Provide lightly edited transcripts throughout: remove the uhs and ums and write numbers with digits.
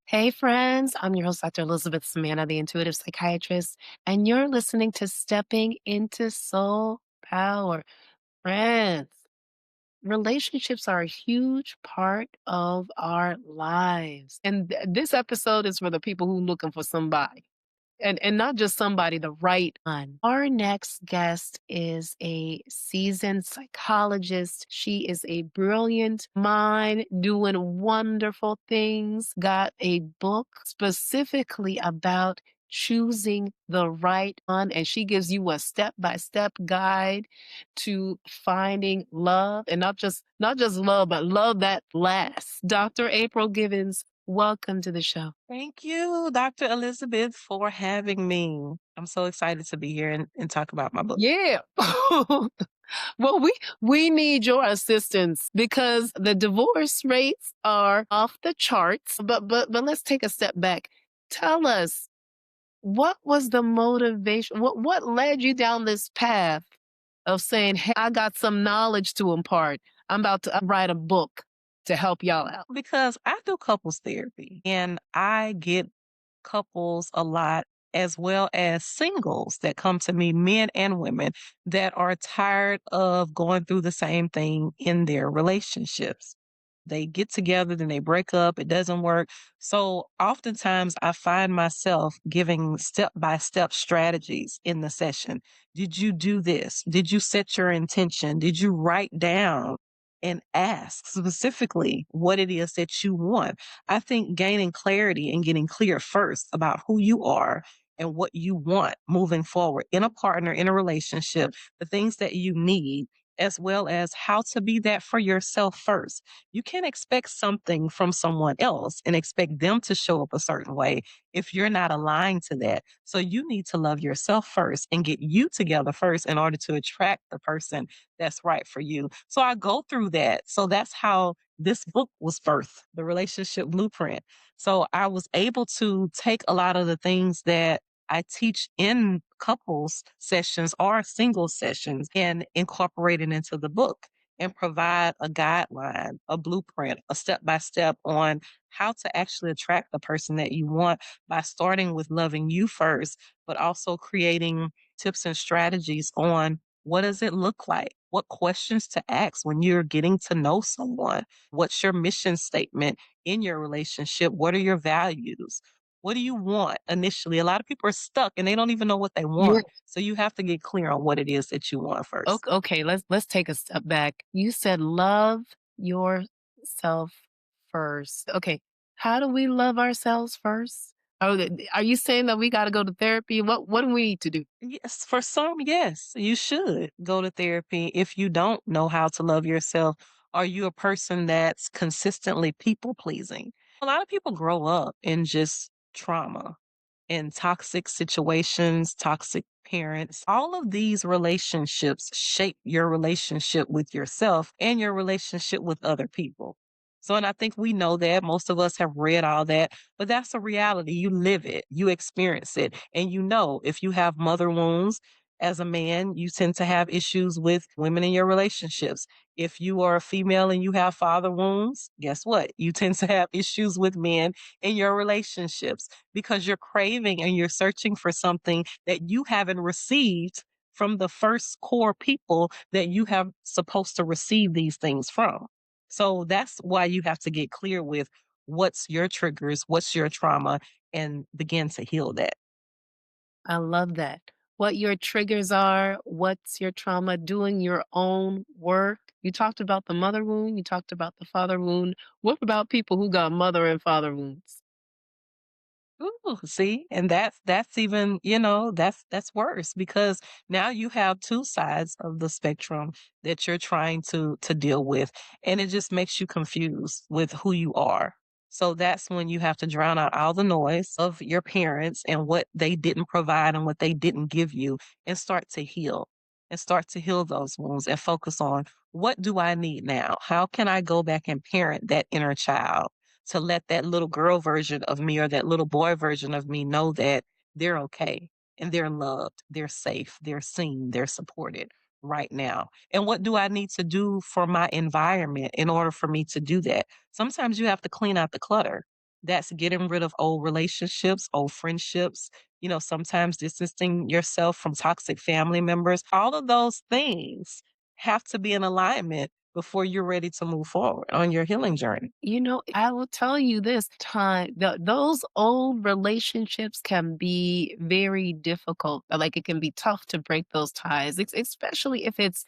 Hey, friends. I'm your host, Dr. Elizabeth Ssemanda, the intuitive psychiatrist, and you're listening to Stepping into Soul Power. Friends, relationships are a huge part of our lives. And this episode is for the people who looking for somebody. And not just somebody, the right one. Our next guest is a seasoned psychologist. She is a brilliant mind doing wonderful things. Got a book specifically about choosing the right one, and she gives you a step-by-step guide to finding love, and not just love, but love that lasts. Dr. April Givens, welcome to the show. Thank you, Dr. Elizabeth, for having me. I'm so excited to be here and talk about my book. Yeah. Well, we need your assistance because the divorce rates are off the charts. But let's take a step back. Tell us, what was the motivation? What led you down this path of saying, "Hey, I got some knowledge to impart. I'm about to write a book to help y'all out." Because I do couples therapy and I get couples a lot, as well as singles that come to me, men and women that are tired of going through the same thing in their relationships. They get together, then they break up, it doesn't work. So oftentimes I find myself giving step by step strategies in the session. Did you do this? Did you set your intention? Did you write down and ask specifically what it is that you want? I think gaining clarity and getting clear first about who you are and what you want moving forward in a partner, in a relationship, the things that you need, as well as how to be that for yourself first. You can't expect something from someone else and expect them to show up a certain way if you're not aligned to that. So you need to love yourself first and get you together first in order to attract the person that's right for you. So I go through that. So that's how this book was birthed, The Relationship Blueprint. So I was able to take a lot of the things that I teach in couples sessions or single sessions and incorporate it into the book and provide a guideline, a blueprint, a step by step on how to actually attract the person that you want by starting with loving you first, but also creating tips and strategies on what does it look like? What questions to ask when you're getting to know someone? What's your mission statement in your relationship? What are your values? What do you want initially? A lot of people are stuck and they don't even know what they Yeah. want. So you have to get clear on what it is that you want first. Okay, let's take a step back. You said love yourself first. Okay, how do we love ourselves first? Are you saying that we got to go to therapy? What do we need to do? Yes, for some, yes, you should go to therapy if you don't know how to love yourself. Are you a person that's consistently people pleasing? A lot of people grow up in just trauma in toxic situations, toxic parents. All of these relationships shape your relationship with yourself and your relationship with other people. So, and I think we know that most of us have read all that, but that's a reality. You live it, you experience it, and you know if you have mother wounds as a man, you tend to have issues with women in your relationships. If you are a female and you have father wounds, guess what? You tend to have issues with men in your relationships because you're craving and you're searching for something that you haven't received from the first core people that you have supposed to receive these things from. So that's why you have to get clear with what's your triggers, what's your trauma, and begin to heal that. I love that. What your triggers are, what's your trauma, doing your own work. You talked about the mother wound, you talked about the father wound. What about people who got mother and father wounds? Ooh, see, and that's even, that's worse because now you have two sides of the spectrum that you're trying to deal with, and it just makes you confused with who you are. So that's when you have to drown out all the noise of your parents and what they didn't provide and what they didn't give you and start to heal and start to heal those wounds and focus on what do I need now? How can I go back and parent that inner child? To let that little girl version of me or that little boy version of me know that they're okay and they're loved, they're safe, they're seen, they're supported right now. And what do I need to do for my environment in order for me to do that? Sometimes you have to clean out the clutter. That's getting rid of old relationships, old friendships, sometimes distancing yourself from toxic family members. All of those things have to be in alignment before you're ready to move forward on your healing journey. I will tell you this time, those old relationships can be very difficult. Like it can be tough to break those ties, especially if it's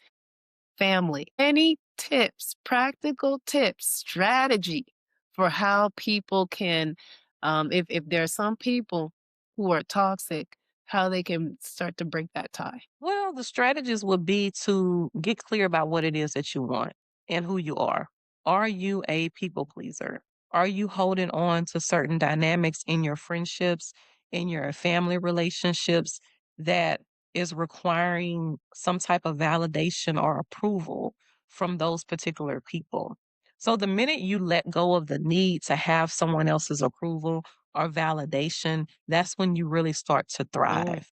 family. Any tips, practical tips, strategy for how people can, if there are some people who are toxic, how they can start to break that tie? Well, the strategies would be to get clear about what it is that you want and who you are. Are you a people pleaser? Are you holding on to certain dynamics in your friendships, in your family relationships that is requiring some type of validation or approval from those particular people? So, the minute you let go of the need to have someone else's approval or validation, that's when you really start to Mm, thrive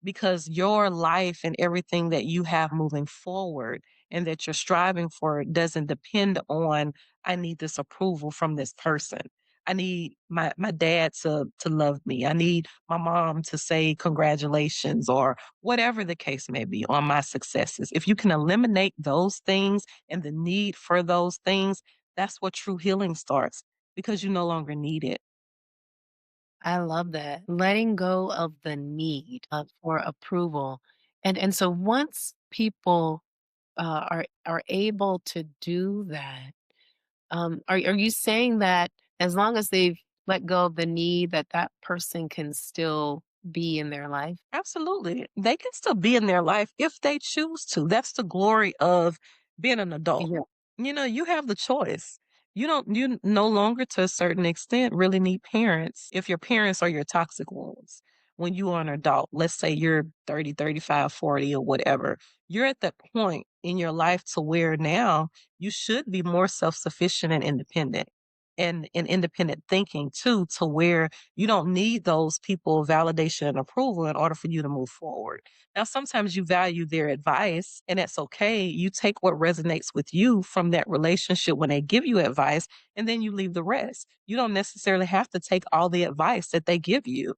because your life and everything that you have moving forward and that you're striving for doesn't depend on I need this approval from this person. I need my dad to love me. I need my mom to say congratulations or whatever the case may be on my successes. If you can eliminate those things and the need for those things, that's what true healing starts because you no longer need it. I love that. Letting go of the need for approval. And so once people are able to do that, are you saying that as long as they've let go of the need that that person can still be in their life? Absolutely. They can still be in their life if they choose to. That's the glory of being an adult. Yeah. You have the choice. You no longer to a certain extent really need parents if your parents are your toxic ones. When you are an adult, let's say you're 30, 35, 40, or whatever, you're at that point in your life to where now you should be more self-sufficient and independent and independent thinking too, to where you don't need those people validation and approval in order for you to move forward. Now, sometimes you value their advice, and that's okay. You take what resonates with you from that relationship when they give you advice, and then you leave the rest. You don't necessarily have to take all the advice that they give you.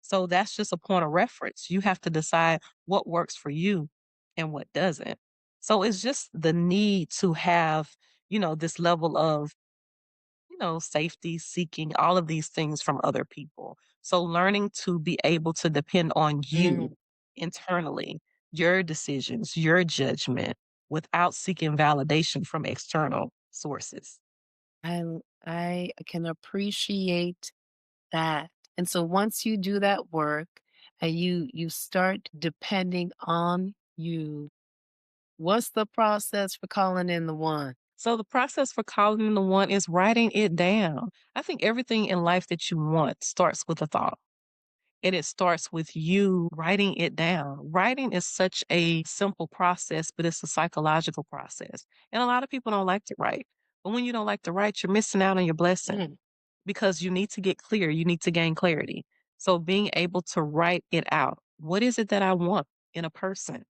So that's just a point of reference. You have to decide what works for you and what doesn't. So it's just the need to have, this level of safety seeking, all of these things from other people. So learning to be able to depend on you Mm, internally, your decisions, your judgment without seeking validation from external sources. I can appreciate that. And so once you do that work and you start depending on you, what's the process for calling in the one? So the process for calling in the one is writing it down. I think everything in life that you want starts with a thought. And it starts with you writing it down. Writing is such a simple process, but it's a psychological process. And a lot of people don't like to write. But when you don't like to write, you're missing out on your blessing Mm, because you need to get clear. You need to gain clarity. So being able to write it out. What is it that I want in a person?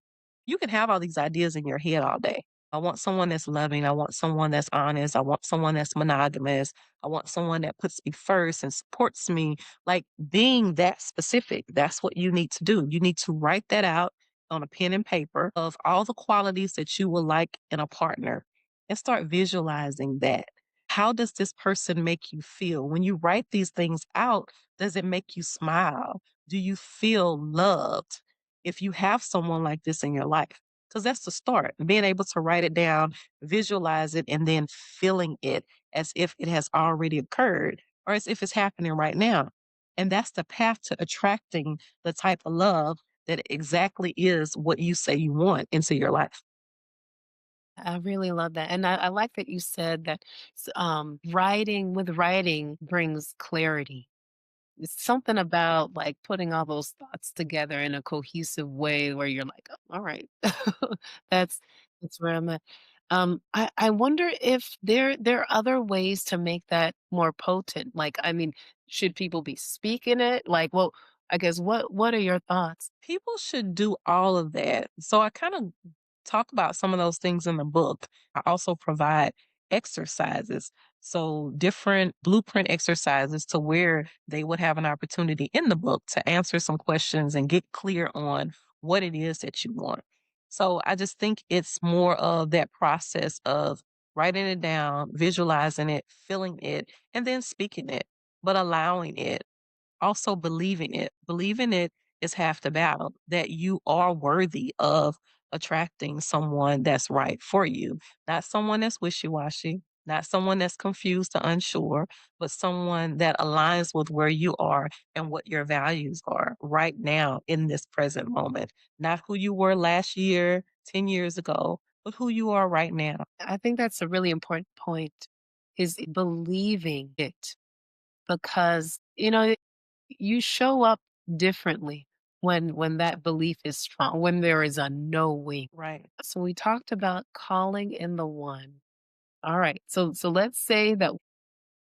You can have all these ideas in your head all day. I want someone that's loving. I want someone that's honest. I want someone that's monogamous. I want someone that puts me first and supports me. Like being that specific, that's what you need to do. You need to write that out on a pen and paper of all the qualities that you would like in a partner and start visualizing that. How does this person make you feel? When you write these things out, does it make you smile? Do you feel loved if you have someone like this in your life? Because that's the start. Being able to write it down, visualize it, and then feeling it as if it has already occurred or as if it's happening right now. And that's the path to attracting the type of love that exactly is what you say you want into your life. I really love that. And I like that you said that writing brings clarity. It's something about like putting all those thoughts together in a cohesive way where you're like, "Oh, all right, that's that's where I'm at." I wonder if there are other ways to make that more potent. Like, I mean, should people be speaking it? Like, well, I guess what are your thoughts? People should do all of that. So I kind of talk about some of those things in the book. I also provide exercises So, different blueprint exercises to where they would have an opportunity in the book to answer some questions and get clear on what it is that you want. So, I just think it's more of that process of writing it down, visualizing it, feeling it, and then speaking it, but allowing it, also believing it. Believing it is half the battle, that you are worthy of attracting someone that's right for you, not someone that's wishy washy, not someone that's confused or unsure, but someone that aligns with where you are and what your values are right now in this present moment. Not who you were last year, 10 years ago, but who you are right now. I think that's a really important point is believing it because, you show up differently when that belief is strong, when there is a knowing. Right. So we talked about calling in the one. All right. So let's say that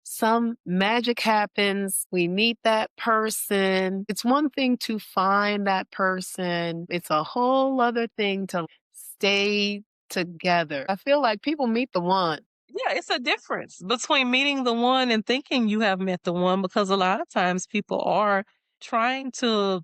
some magic happens. We meet that person. It's one thing to find that person. It's a whole other thing to stay together. I feel like people meet the one. Yeah, it's a difference between meeting the one and thinking you have met the one, because a lot of times people are trying to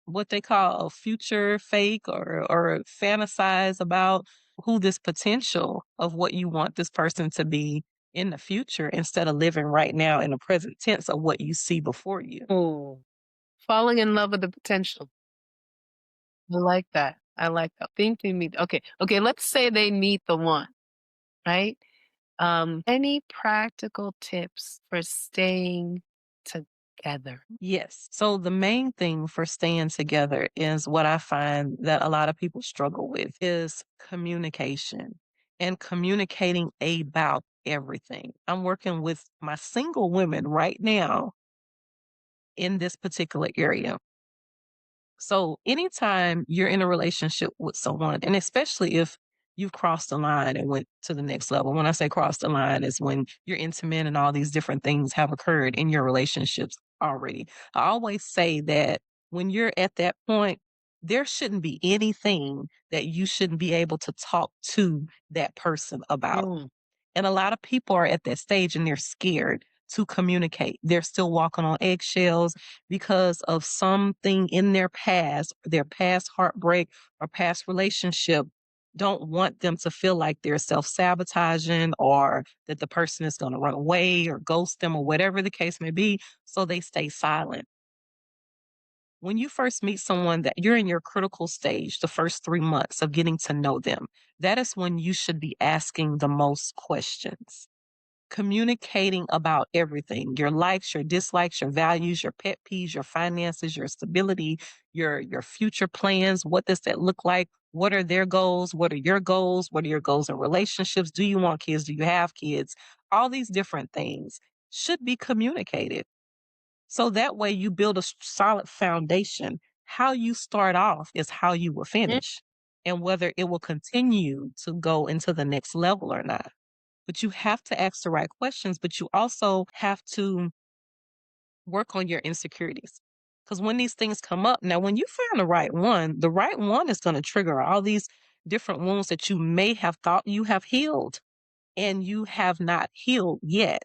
what they call a future fake, or fantasize about who this potential of what you want this person to be in the future, instead of living right now in the present tense of what you see before you. Oh, falling in love with the potential. I like that. I like that. Think they meet. Okay. Okay. Let's say they meet the one, right? Any practical tips for staying together? Yes. So the main thing for staying together is what I find that a lot of people struggle with is communication and communicating about everything. I'm working with my single women right now in this particular area. So anytime you're in a relationship with someone, and especially if you've crossed the line and went to the next level. When I say cross the line is when you're intimate and all these different things have occurred in your relationships already. I always say that when you're at that point, there shouldn't be anything that you shouldn't be able to talk to that person about. Mm, And a lot of people are at that stage and they're scared to communicate. They're still walking on eggshells because of something in their past heartbreak or past relationship. Don't want them to feel like they're self sabotaging, or that the person is going to run away or ghost them or whatever the case may be. So they stay silent. When you first meet someone, that you're in your critical stage, the first 3 months of getting to know them, that is when you should be asking the most questions, communicating about everything, your likes, your dislikes, your values, your pet peeves, your finances, your stability, your future plans. What does that look like? What are their goals? What are your goals? What are your goals in relationships? Do you want kids? Do you have kids? All these different things should be communicated. So that way you build a solid foundation. How you start off is how you will mm, finish, and whether it will continue to go into the next level or not. But you have to ask the right questions, but you also have to work on your insecurities. Because when these things come up, now, when you find the right one is going to trigger all these different wounds that you may have thought you have healed and you have not healed yet,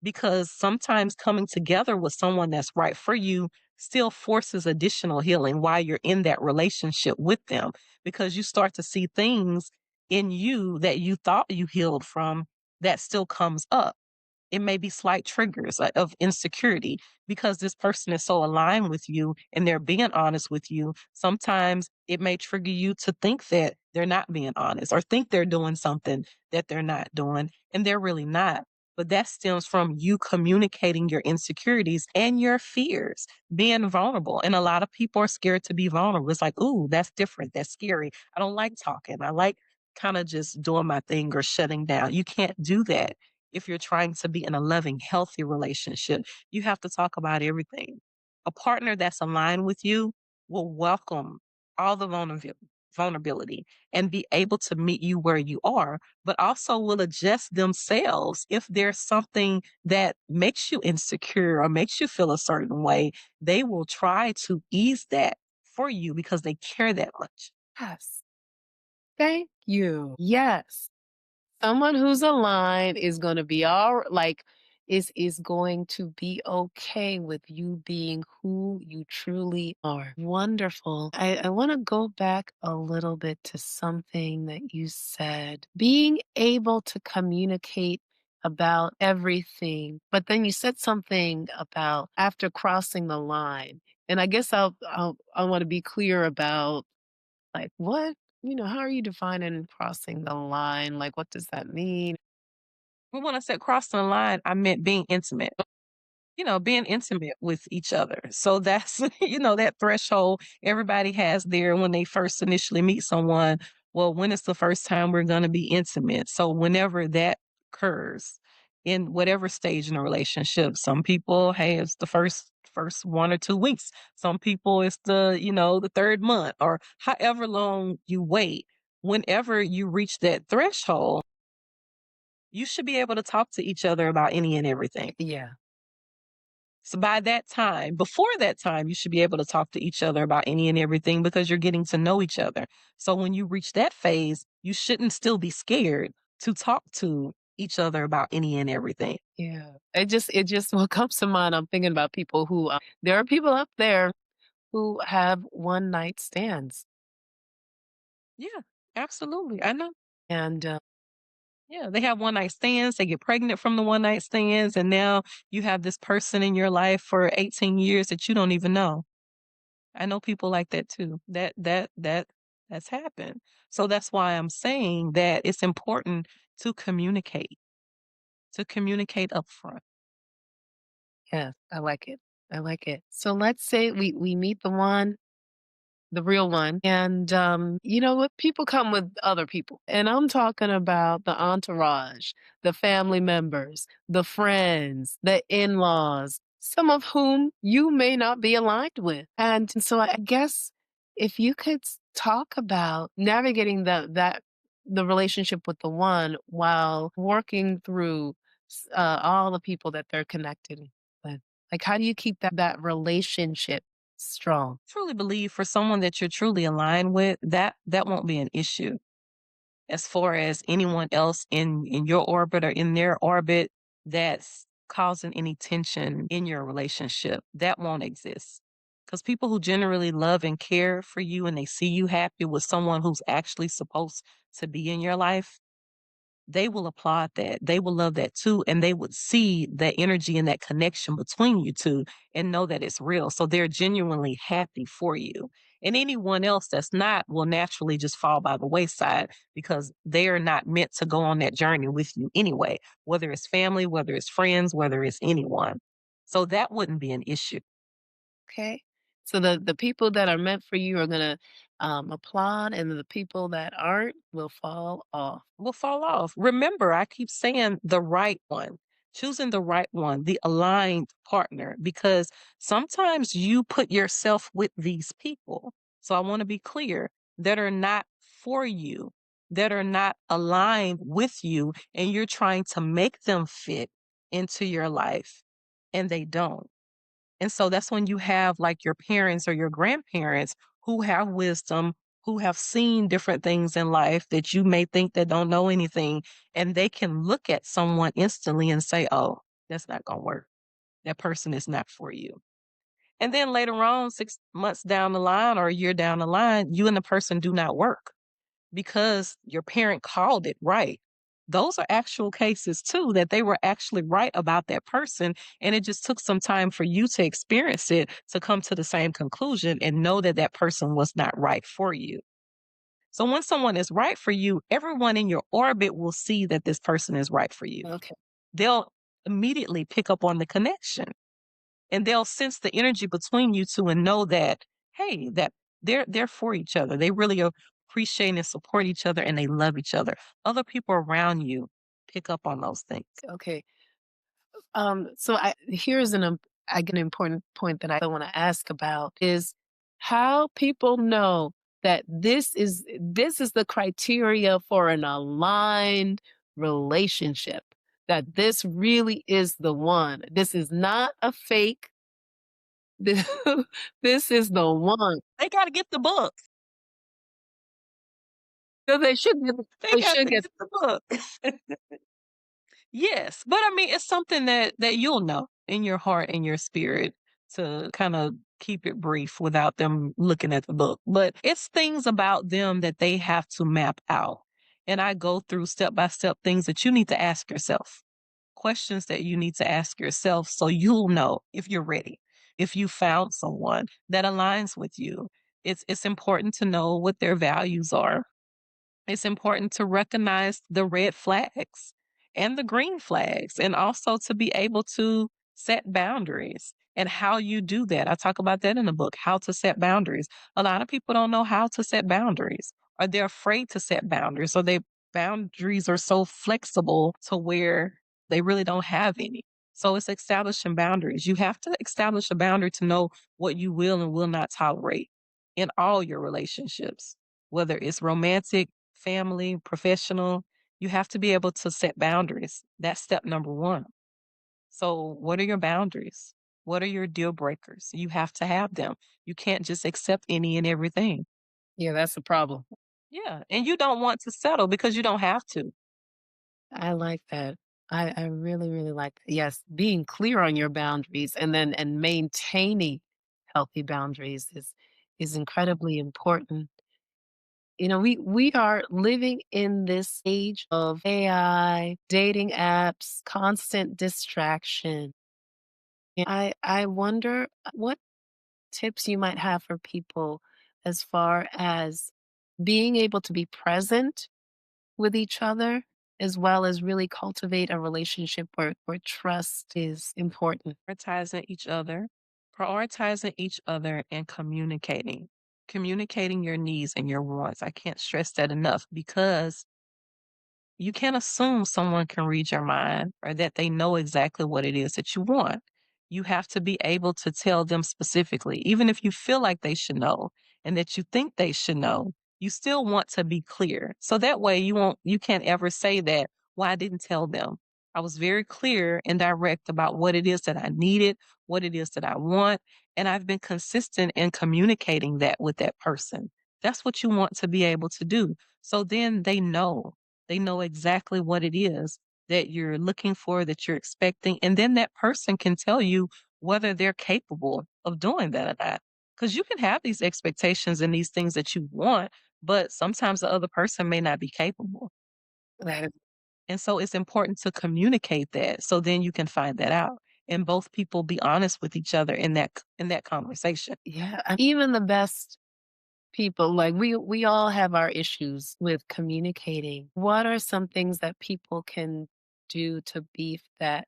because sometimes coming together with someone that's right for you still forces additional healing while you're in that relationship with them, because you start to see things in you that you thought you healed from that still comes up. It may be slight triggers of insecurity because this person is so aligned with you and they're being honest with you. Sometimes it may trigger you to think that they're not being honest, or think they're doing something that they're not doing, and they're really not. But that stems from you communicating your insecurities and your fears, being vulnerable. And a lot of people are scared to be vulnerable. It's like, ooh, that's different. That's scary. I don't like talking. I like kind of just doing my thing or shutting down. You can't do that if you're trying to be in a loving, healthy relationship. You have to talk about everything. A partner that's aligned with you will welcome all the vulnerability and be able to meet you where you are, but also will adjust themselves if there's something that makes you insecure or makes you feel a certain way. They will try to ease that for you because they care that much. yes. Thank you. Yes. Someone who's aligned is gonna be is going to be okay with you being who you truly are. Wonderful. I wanna go back a little bit to something that you said. Being able to communicate about everything, but then you said something about after crossing the line, and I guess I wanna be clear about like, what? How are you defining crossing the line? Like, what does that mean? But when I said crossing the line, I meant being intimate. Being intimate with each other. So that's, that threshold everybody has there when they first initially meet someone. Well, when is the first time we're going to be intimate? So whenever that occurs in whatever stage in a relationship, some people, hey, it's the first 1 or 2 weeks. Some people it's the third month or however long you wait. Whenever you reach that threshold, you should be able to talk to each other about any and everything. Yeah. So by that time, before that time, you should be able to talk to each other about any and everything because you're getting to know each other. So when you reach that phase, you shouldn't still be scared to talk to each other about any and everything. Yeah. It just what comes to mind, I'm thinking about people who there are people up there who have one night stands. Yeah, absolutely. I know. And Yeah, they have one night stands, they get pregnant from the one night stands, and now you have this person in your life for 18 years that you don't even know. I know people like that too. That's happened. So that's why I'm saying that it's important to communicate, to communicate upfront. yes, I like it. I like it. So let's say we meet the real one. And you know what? People come with other people. And I'm talking about the entourage, the family members, the friends, the in-laws, some of whom you may not be aligned with. And so I guess if you could talk about navigating the relationship with the one while working through all the people that they're connected with. Like, how do you keep that relationship strong? Truly believe for someone that you're truly aligned with, that won't be an issue. As far as anyone else in your orbit or in their orbit that's causing any tension in your relationship, that won't exist. Because people who generally love and care for you and they see you happy with someone who's actually supposed to be in your life, they will applaud that. They will love that too. And they would see that energy and that connection between you two and know that it's real. So they're genuinely happy for you. And anyone else that's not will naturally just fall by the wayside because they are not meant to go on that journey with you anyway, whether it's family, whether it's friends, whether it's anyone. So that wouldn't be an issue. Okay. So the people that are meant for you are gonna applaud, and the people that aren't will fall off. Will fall off. Remember, I keep saying the right one, choosing the right one, the aligned partner, because sometimes you put yourself with these people. So I want to be clear that are not for you, that are not aligned with you, and you're trying to make them fit into your life, and they don't. And so that's when you have like your parents or your grandparents who have wisdom, who have seen different things in life that you may think that don't know anything. And they can look at someone instantly and say, oh, that's not going to work. That person is not for you. And then later on, 6 months down the line or a year down the line, you and the person do not work because your parent called it right. Those are actual cases too, that they were actually right about that person. And it just took some time for you to experience it to come to the same conclusion and know that that person was not right for you. So when someone is right for you, everyone in your orbit will see that this person is right for you. Okay. They'll immediately pick up on the connection and they'll sense the energy between you two and know that, hey, that they're for each other. They really appreciate and support each other and they love each other. Other people around you pick up on those things. Okay. So here's an important point that I want to ask about is how people know that this is the criteria for an aligned relationship. That this really is the one. This is not a fake. This, this is the one. They got to get the book. So they should get They they got should to get get the book. Yes, but I mean, it's something that you'll know in your heart and your spirit to kind of keep it brief without them looking at the book. But it's things about them that they have to map out. And I go through step by step things that you need to ask yourself, questions that you need to ask yourself so you'll know if you're ready. If you found someone that aligns with you, it's important to know what their values are. It's important to recognize the red flags and the green flags, and also to be able to set boundaries and how you do that. I talk about that in the book, how to set boundaries. A lot of people don't know how to set boundaries, or they're afraid to set boundaries, so their boundaries are so flexible to where they really don't have any. So it's establishing boundaries. You have to establish a boundary to know what you will and will not tolerate in all your relationships, whether it's romantic, family, professional. You have to be able to set boundaries. That's step number one. So, what are your boundaries? What are your deal breakers? You have to have them. You can't just accept any and everything. Yeah, that's the problem. Yeah. And you don't want to settle because you don't have to. I like that. I really, really like that. Yes, being clear on your boundaries and maintaining healthy boundaries is incredibly important. You know, we are living in this age of AI, dating apps, constant distraction. I wonder what tips you might have for people as far as being able to be present with each other, as well as really cultivate a relationship where trust is important. Prioritizing prioritizing each other and communicating your needs and your wants. I can't stress that enough because you can't assume someone can read your mind or that they know exactly what it is that you want. You have to be able to tell them specifically, even if you feel like they should know and that you think they should know, you still want to be clear. So that way you can't ever say that, well, I didn't tell them. I was very clear and direct about what it is that I needed, what it is that I want, and I've been consistent in communicating that with that person. That's what you want to be able to do. So then they know exactly what it is that you're looking for, that you're expecting, and then that person can tell you whether they're capable of doing that or not. Because you can have these expectations and these things that you want, but sometimes the other person may not be capable. That is And so it's important to communicate that so then you can find that out and both people be honest with each other in that conversation. yeah, and even the best people, like, we all have our issues with communicating. What are some things that people can do to beef that?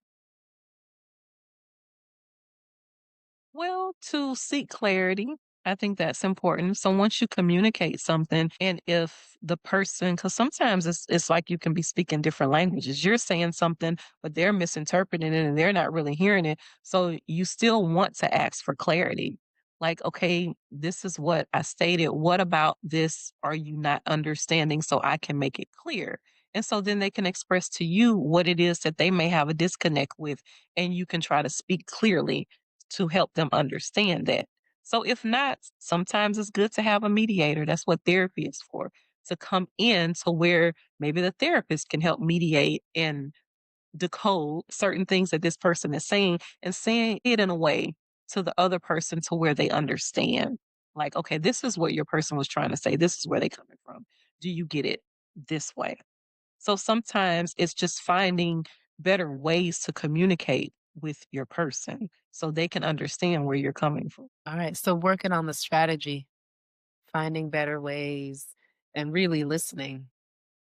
Well, to seek clarity, I think that's important. So once you communicate something, and if the person, because sometimes it's like you can be speaking different languages. You're saying something, but they're misinterpreting it and they're not really hearing it. So you still want to ask for clarity. Like, okay, this is what I stated. What about this are you not understanding so I can make it clear? And so then they can express to you what it is that they may have a disconnect with, and you can try to speak clearly to help them understand that. So if not, sometimes it's good to have a mediator. That's what therapy is for, to come in to where maybe the therapist can help mediate and decode certain things that this person is saying and saying it in a way to the other person to where they understand. Like, okay, this is what your person was trying to say. This is where they coming from. Do you get it this way? So sometimes it's just finding better ways to communicate with your person so they can understand where you're coming from. Alright, so working on the strategy, finding better ways, and really listening,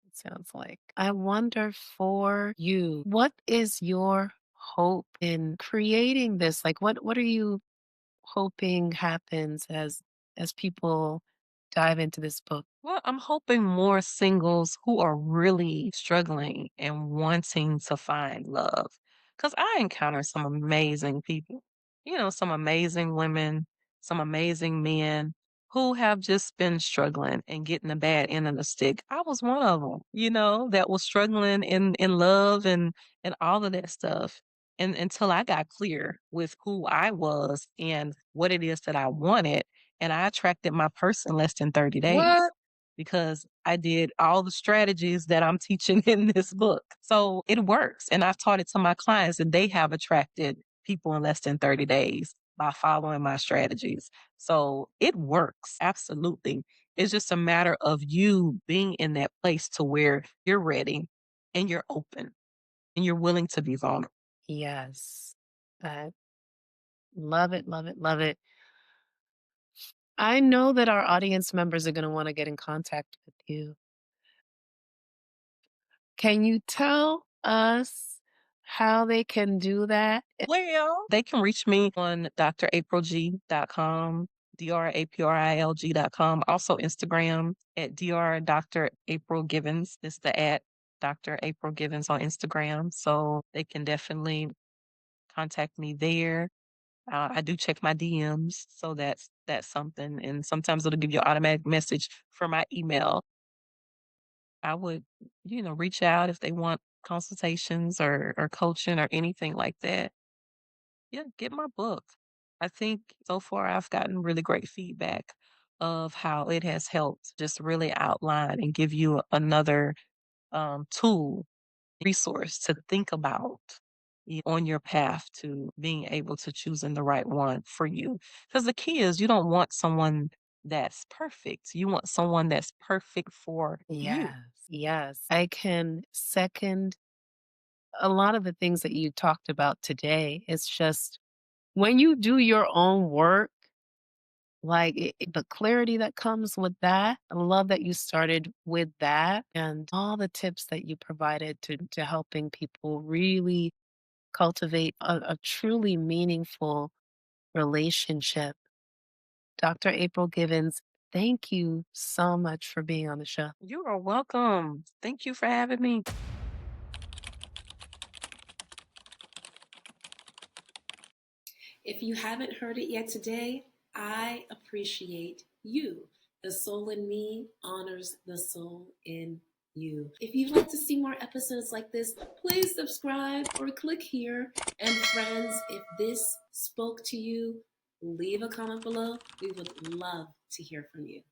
it sounds like. I wonder for you, what is your hope in creating this? Like, what are you hoping happens as people dive into this book? Well, I'm hoping more singles who are really struggling and wanting to find love. Because I encounter some amazing people, some amazing women, some amazing men who have just been struggling and getting a bad end of the stick. I was one of them, that was struggling in love and all of that stuff. And until I got clear with who I was and what it is that I wanted, and I attracted my person less than 30 days. What? because I did all the strategies that I'm teaching in this book. So it works. And I've taught it to my clients, and they have attracted people in less than 30 days by following my strategies. So it works. Absolutely. It's just a matter of you being in that place to where you're ready and you're open and you're willing to be vulnerable. Yes. I love it, love it, love it. I know that our audience members are going to want to get in contact with you. Can you tell us how they can do that? Well, they can reach me on draprilg.com, draprilg.com. Also Instagram at Dr. April Givens. It's the at Dr. April Givens on Instagram. So they can definitely contact me there. I do check my DMs, so that's something. And sometimes it'll give you an automatic message for my email. I would, reach out if they want consultations or coaching or anything like that. Yeah, get my book. I think so far I've gotten really great feedback of how it has helped just really outline and give you another tool, resource to think about on your path to being able to choosing the right one for you. Because the key is you don't want someone that's perfect. You want someone that's perfect for you. Yes, yes. I can second a lot of the things that you talked about today. It's just when you do your own work, like the clarity that comes with that. I love that you started with that and all the tips that you provided to helping people really cultivate a truly meaningful relationship. Dr. April Givens, thank you so much for being on the show. You are welcome. Thank you for having me. If you haven't heard it yet today, I appreciate you. The soul in me honors the soul in you. If you'd like to see more episodes like this, please subscribe or click here. And friends, if this spoke to you, leave a comment below. We would love to hear from you.